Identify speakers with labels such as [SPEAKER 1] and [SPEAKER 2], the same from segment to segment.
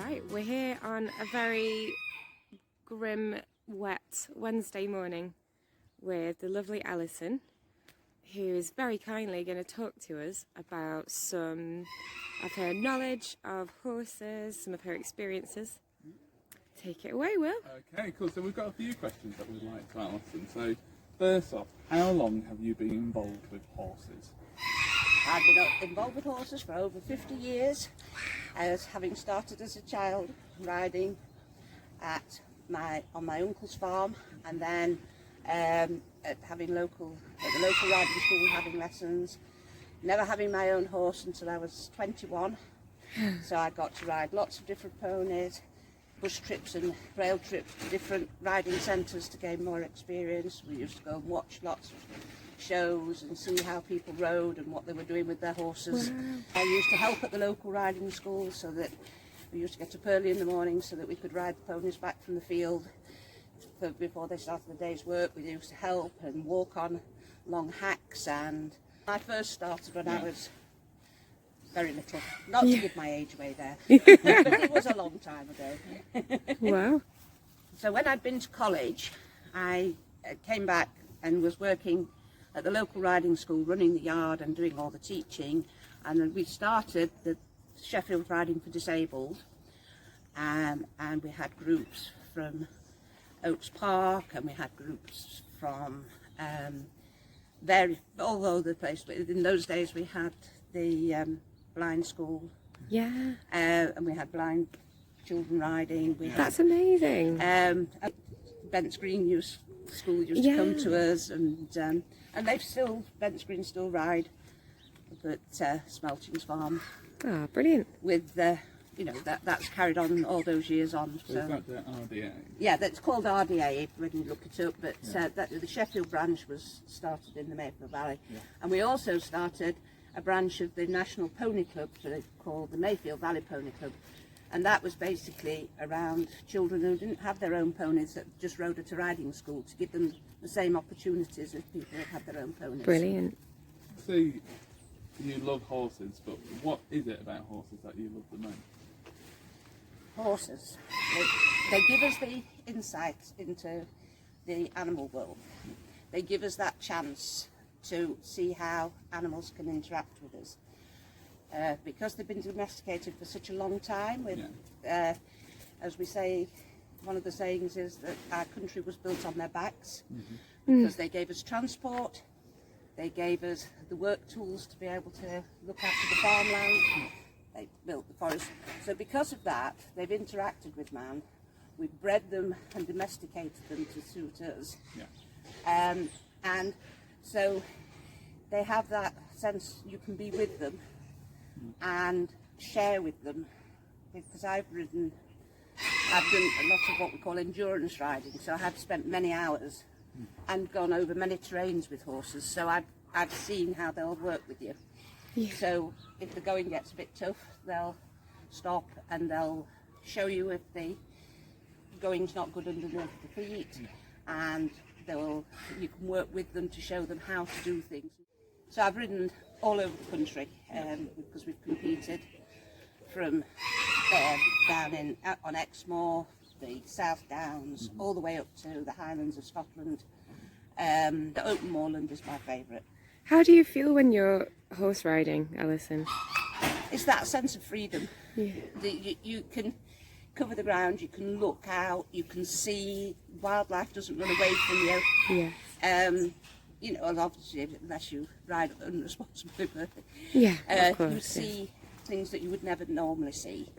[SPEAKER 1] Right, we're here on a very grim, wet Wednesday morning with the lovely Alison, who is very kindly going to talk to us about some of her knowledge of horses, some of her experiences. Take it away, Will.
[SPEAKER 2] Okay, cool. So we've got a few questions that we'd like to ask Alison. So first off, how long have you been involved with horses?
[SPEAKER 3] I've been involved with horses for over 50 years, as having started as a child riding on my uncle's farm, and then at the local riding school, having lessons. Never having my own horse until I was 21, so I got to ride lots of different ponies, bus trips and rail trips to different riding centres to gain more experience. We used to go and watch lots of shows and see how people rode and what they were doing with their horses. Wow. I used to help at the local riding school, so that we used to get up early in the morning so that we could ride the ponies back from the field before they started the day's work. We used to help and walk on long hacks, and I first started when I was very little, not to give my age away there, but it was a long time ago.
[SPEAKER 1] Wow.
[SPEAKER 3] So when I'd been to college, I came back and was working at the local riding school, running the yard and doing all the teaching, and then we started the Sheffield Riding for Disabled, and we had groups from Oaks Park, and we had groups from all over the place. In those days we had the blind school, and we had blind children riding.
[SPEAKER 1] That's amazing.
[SPEAKER 3] Bents Green School used to come to us, and they've still, Bents Green still ride at Smelting's farm.
[SPEAKER 1] Ah, brilliant.
[SPEAKER 3] With that's carried on all those years on.
[SPEAKER 2] So is that the RDA?
[SPEAKER 3] Yeah, that's called RDA when you look it up, but the Sheffield branch was started in the Mayfield Valley. Yeah. And we also started a branch of the National Pony Club called the Mayfield Valley Pony Club. And that was basically around children who didn't have their own ponies, that just rode at a riding school, to give them the same opportunities as people that had their own ponies.
[SPEAKER 1] Brilliant.
[SPEAKER 2] So you love horses, but what is it about horses that you love the most?
[SPEAKER 3] Horses. They give us the insight into the animal world. They give us that chance to see how animals can interact with us. Because they've been domesticated for such a long time, as we say, one of the sayings is that our country was built on their backs, because they gave us transport, they gave us the work tools to be able to look after the farmland, they built the forest. So because of that, they've interacted with man, we've bred them and domesticated them to suit us. And so they have that sense you can be with them and share with them, because I've done a lot of what we call endurance riding, so I have spent many hours and gone over many terrains with horses, so I've seen how they'll work with you. So if the going gets a bit tough, they'll stop and they'll show you if the going's not good underneath the feet, and you can work with them to show them how to do things. So I've ridden all over the country, because we've competed from down on Exmoor, the South Downs, all the way up to the Highlands of Scotland. The open moorland is my favourite.
[SPEAKER 1] How do you feel when you're horse riding, Alison?
[SPEAKER 3] It's that sense of freedom.
[SPEAKER 1] Yeah.
[SPEAKER 3] You can cover the ground, you can look out, you can see, wildlife doesn't run away from you.
[SPEAKER 1] Yes.
[SPEAKER 3] And obviously, unless you ride unresponsibly,
[SPEAKER 1] of course,
[SPEAKER 3] you see things that you would never normally see.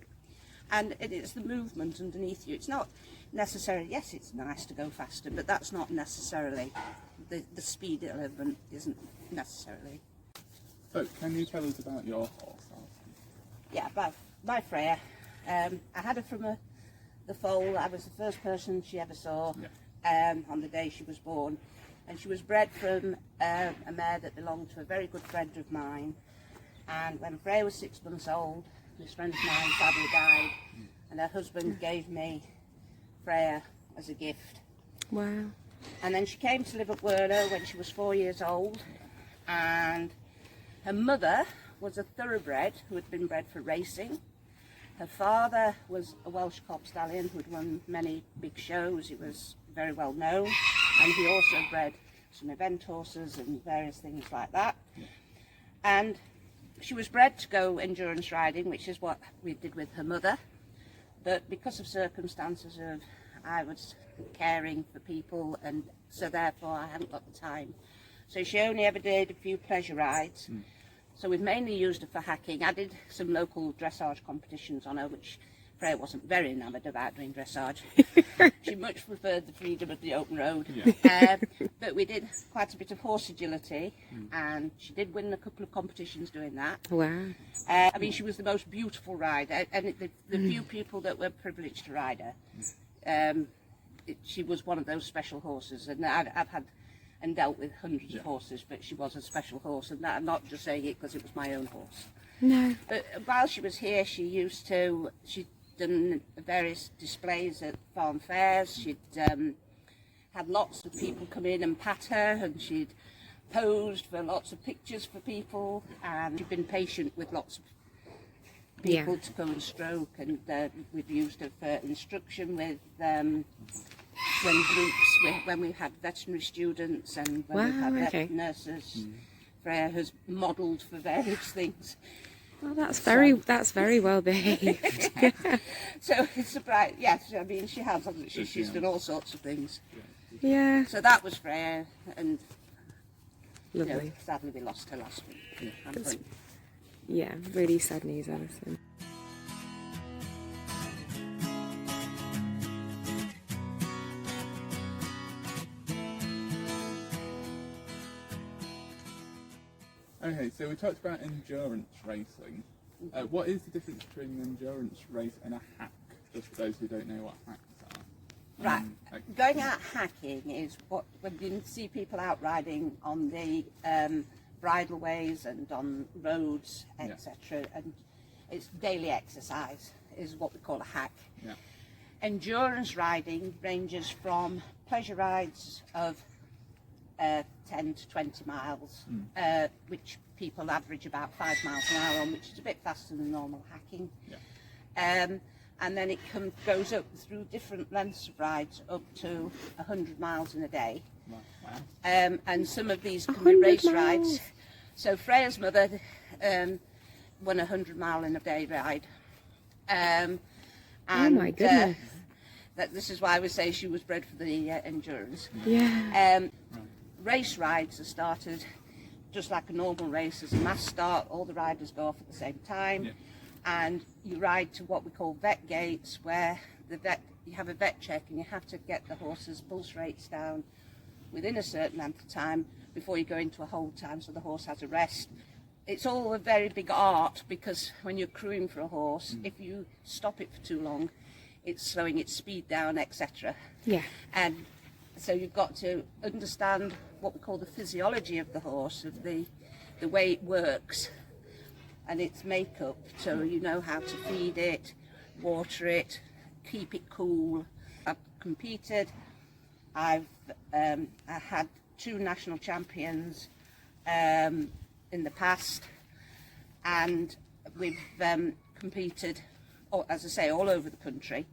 [SPEAKER 3] And it's the movement underneath you. It's not necessarily, yes, it's nice to go faster, but that's not necessarily, the speed element isn't necessarily.
[SPEAKER 2] So can you tell us about your horse, Alison?
[SPEAKER 3] Yeah, by Freya. I had her from the foal. I was the first person she ever saw on the day she was born. And she was bred from a mare that belonged to a very good friend of mine. And when Freya was 6 months old, this friend of mine sadly died, and her husband gave me Freya as a gift.
[SPEAKER 1] Wow.
[SPEAKER 3] And then she came to live at Werner when she was 4 years old, and her mother was a thoroughbred who had been bred for racing, Her father was a Welsh cob stallion who'd won many big shows. He was very well known, and he also bred some event horses and various things like that. And she was bred to go endurance riding, which is what we did with her mother. But because of circumstances of I was caring for people, and so therefore I hadn't got the time. So she only ever did a few pleasure rides. So we've mainly used her for hacking. I did some local dressage competitions on her, which Freya wasn't very enamoured about doing dressage. She much preferred the freedom of the open road. But we did quite a bit of horse agility, and she did win a couple of competitions doing that.
[SPEAKER 1] Wow.
[SPEAKER 3] I mean, she was the most beautiful rider, and the few people that were privileged to ride her, she was one of those special horses. And I've had and dealt with hundreds of horses, but she was a special horse, and that, I'm not just saying it because it was my own horse.
[SPEAKER 1] No.
[SPEAKER 3] But while she was here, she'd done various displays at farm fairs. She'd had lots of people come in and pat her, and she'd posed for lots of pictures for people, and she'd been patient with lots of people to go and stroke, and we've used her for instruction with when we had veterinary students and when we had vet nurses. Freya has modelled for various things.
[SPEAKER 1] Well, that's very well behaved.
[SPEAKER 3] So it's a bright, yes, I mean, she has, hasn't she? She's done all sorts of things.
[SPEAKER 1] Yeah.
[SPEAKER 3] So that was Freya, and
[SPEAKER 1] Lovely.
[SPEAKER 3] Sadly we lost her last week.
[SPEAKER 1] Yeah, really sad news, Alison.
[SPEAKER 2] Okay, so we talked about endurance racing. What is the difference between an endurance race and a hack, just for those who don't know what hacks are?
[SPEAKER 3] Right, going out hacking is when you see people out riding on the bridleways and on roads, etc. And it's daily exercise is what we call a hack.
[SPEAKER 2] Yeah.
[SPEAKER 3] Endurance riding ranges from pleasure rides of 10 to 20 miles, which people average about 5 miles an hour on, which is a bit faster than normal hacking. Yeah. And then it goes up through different lengths of rides up to 100 miles in a day. Wow. And some of these can be race rides. So Freya's mother won a 100-mile in a day ride. And,
[SPEAKER 1] oh my goodness.
[SPEAKER 3] This is why we say she was bred for the endurance.
[SPEAKER 1] Yeah.
[SPEAKER 3] Race rides are started just like a normal race, as a mass start. All the riders go off at the same time, and you ride to what we call vet gates, where you have a vet check, and you have to get the horse's pulse rates down within a certain length of time before you go into a hold time, so the horse has a rest. It's all a very big art, because when you're crewing for a horse, if you stop it for too long, it's slowing its speed down, etc.
[SPEAKER 1] Yeah.
[SPEAKER 3] And so you've got to understand what we call the physiology of the horse, of the way it works and its makeup, so you know how to feed it, water it, keep it cool. I've competed. I had 2 national champions in the past, and we've competed, as I say, all over the country.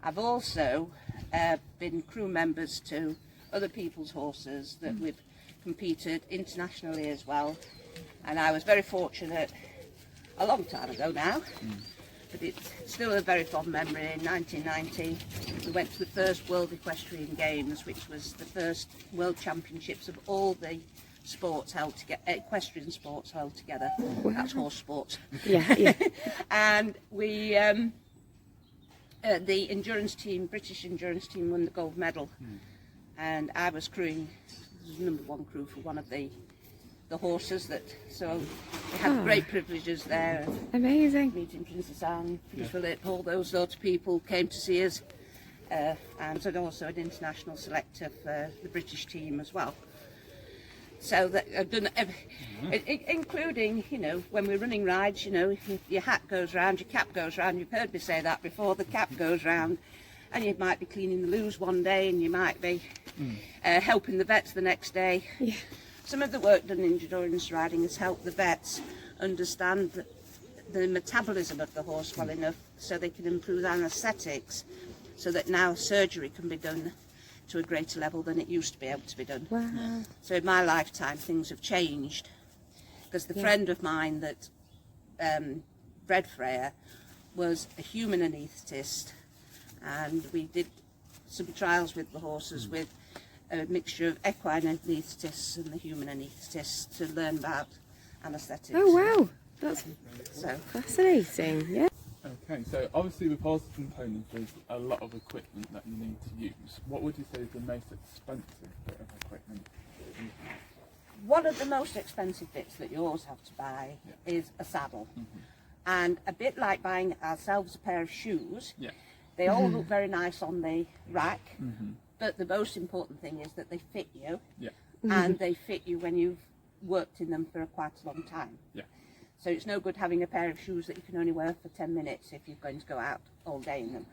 [SPEAKER 3] I've also been crew members to other people's horses that we've competed internationally as well, and I was very fortunate a long time ago now, but it's still a very fond memory. In 1990 we went to the first World Equestrian Games, which was the first World Championships of all the sports held together, equestrian sports held together. That's horse sports.
[SPEAKER 1] Yeah.
[SPEAKER 3] And we the endurance team, British endurance team, won the gold medal, and I was crewing, number 1 crew for one of the horses. So we had great privileges there.
[SPEAKER 1] Amazing.
[SPEAKER 3] Meeting Princess Anne, Prince Philip, all those sorts of people came to see us, and also an international selector for the British team as well. So that I've done including, when we're running rides, your hat goes round, your cap goes round. You've heard me say that before. The cap goes round, and you might be cleaning the loos one day, and you might be helping the vets the next day. Yeah. Some of the work done in endurance riding has helped the vets understand the metabolism of the horse well enough so they can improve anaesthetics, so that now surgery can be done to a greater level than it used to be able to be done.
[SPEAKER 1] Wow.
[SPEAKER 3] So in my lifetime things have changed, because the friend of mine that bred Freya was a human anaesthetist, and we did some trials with the horses with a mixture of equine anaesthetists and the human anaesthetists to learn about anaesthetics.
[SPEAKER 1] Oh wow, that's
[SPEAKER 3] So
[SPEAKER 1] fascinating. Yeah.
[SPEAKER 2] Okay, so obviously with horse components there's a lot of equipment that you need to use. What would you say is the most expensive bit of equipment?
[SPEAKER 3] one of the most expensive bits that you always have to buy is a saddle. And a bit like buying ourselves a pair of shoes, they all look very nice on the rack, but the most important thing is that they fit you, and they fit you when you've worked in them for quite a long time. So it's no good having a pair of shoes that you can only wear for 10 minutes if you're going to go out all day in them.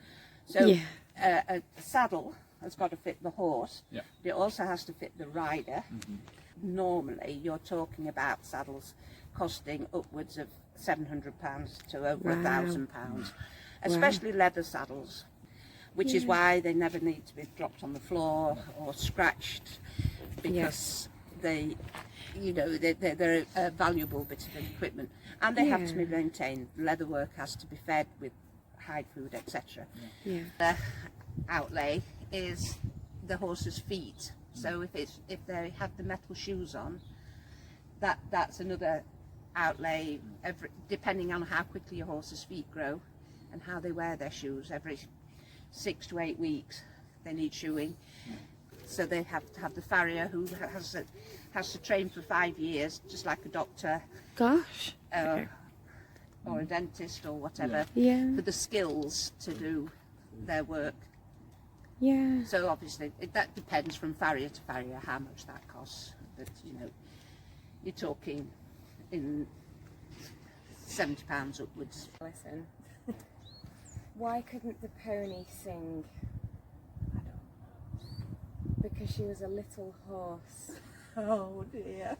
[SPEAKER 3] So a saddle has got to fit the horse, but it also has to fit the rider. Normally you're talking about saddles costing upwards of £700 to over £1,000, especially leather saddles, which is why they never need to be dropped on the floor or scratched, because they, you know, they're a valuable bit of equipment, and they have to be maintained. Leather work has to be fed with hide food, etc. The outlay is the horse's feet. So if they have the metal shoes on, that's another outlay. Depending on how quickly your horse's feet grow and how they wear their shoes, every 6 to 8 weeks they need shoeing. So they have to have the farrier who has to train for 5 years, just like a doctor.
[SPEAKER 1] Gosh.
[SPEAKER 3] Or a dentist or whatever, for the skills to do their work. So obviously that depends from farrier to farrier how much that costs, but you know, you're talking in £70 upwards.
[SPEAKER 1] Listen, why couldn't the pony sing? I don't. Because she was a little horse.
[SPEAKER 3] Oh dear.